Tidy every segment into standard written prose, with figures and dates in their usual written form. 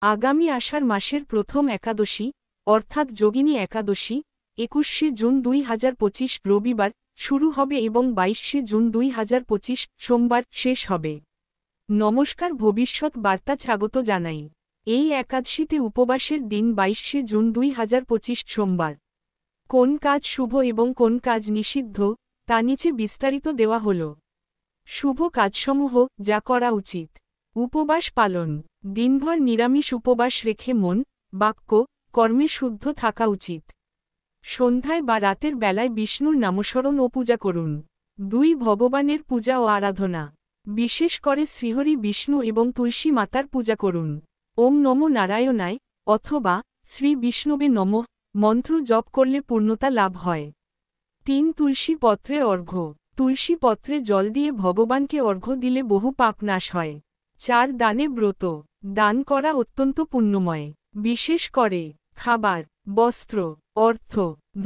আগামী আষাঢ় মাসের প্রথম একাদশী অর্থাৎ যোগিনী একাদশী ২১শে জুন ২০২৫ রবিবার শুরু হবে এবং ২২শে জুন ২০২৫ সোমবার শেষ হবে। নমস্কার, ভবিষ্যৎ বার্তা স্বাগত জানাই। এই একাদশীতে উপবাসের দিন ২২শে জুন ২০২৫ সোমবার। কোন কাজ শুভ এবং কোন কাজ নিষিদ্ধ তা নিচে বিস্তারিত দেওয়া হল। শুভ কাজসমূহ যা করা উচিত: উপবাস পালন। দিনভর নিরামিষ উপবাস রেখে মন, বাক্য, কর্মে শুদ্ধ থাকা উচিত। সন্ধ্যায় বা রাতের বেলায় বিষ্ণুর নামস্মরণ ও পূজা করুন। ২ ভগবানের পূজা ও আরাধনা, বিশেষ করে শ্রীহরি বিষ্ণু এবং তুলসী মাতার পূজা করুন। ওম নমো নারায়ণায় অথবা শ্রী বিষ্ণবে নমঃ মন্ত্র জপ করলে পূর্ণতা লাভ হয়। ৩ তুলসী পত্রে অর্ঘ্য। তুলসী পত্রে জল দিয়ে ভগবানকে অর্ঘ্য দিলে বহু পাপ নাশ হয়। ৪ দানে ব্রত। দান করা অত্যন্ত পুণ্যময়, বিশেষ করে খাবার, বস্ত্র, অর্থ,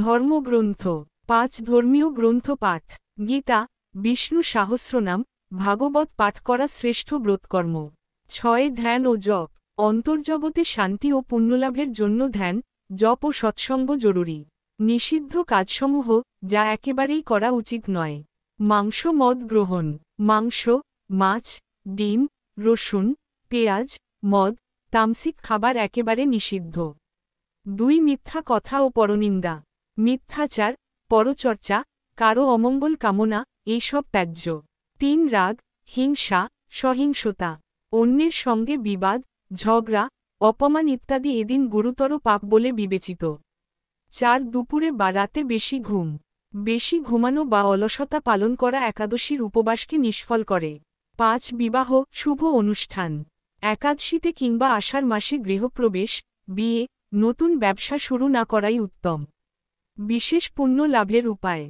ধর্মগ্রন্থ। ৫ ধর্মীয় গ্রন্থ পাঠ, গীতা, বিষ্ণু সহস্রনাম, ভাগবত পাঠ করা শ্রেষ্ঠ ব্রতকর্ম। ৬ ধ্যান ও জপ। অন্তর্জগতে শান্তি ও পুণ্যলাভের জন্য ধ্যান, জপ ও সৎসঙ্গ জরুরি। নিষিদ্ধ কাজসমূহ যা একেবারেই করা উচিত নয়: মাংস মদ গ্রহণ। মাংস, মাছ, ডিম, রসুন, পেঁয়াজ, মদ, তামসিক খাবার একেবারে নিষিদ্ধ। ২ মিথ্যা কথা ও পরনিন্দা। মিথ্যাচার, পরচর্চা, কারো অমঙ্গল কামনা এইসব ত্যায্য। ৩ রাগ, হিংসা, সহিংসতা, অন্যের সঙ্গে বিবাদ, ঝগড়া, অপমান ইত্যাদি এদিন গুরুতর পাপ বলে বিবেচিত। ৪ দুপুরে বা রাতে বেশি ঘুম। বেশি ঘুমানো বা অলসতা পালন করা একাদশীর উপবাসকে নিষ্ফল করে। ৫ বিবাহ, শুভ অনুষ্ঠান। একাদশীতে কিংবা আষাঢ় মাসে গৃহপ্রবেশ, বিয়ে, নতুন ব্যবসা শুরু না করাই উত্তম। বিশেষ পুণ্য লাভের উপায়: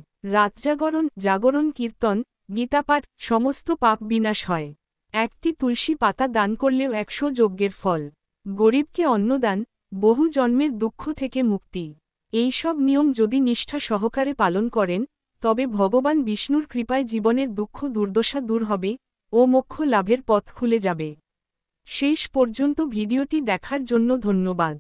জাগরণ, কীর্তন, গীতাপাঠ, সমস্ত পাপ বিনাশ হয়। ১টি তুলসী পাতা দান করলেও ১০০ যজ্ঞের ফল। গরিবকে অন্নদান, বহু জন্মের দুঃখ থেকে মুক্তি। এইসব নিয়ম যদি নিষ্ঠা সহকারে পালন করেন, তবে ভগবান বিষ্ণুর কৃপায় জীবনের দুঃখ দুর্দশা দূর হবে ও মোক্ষ লাভের পথ খুলে যাবে। শেষ পর্যন্ত ভিডিওটি দেখার জন্য ধন্যবাদ।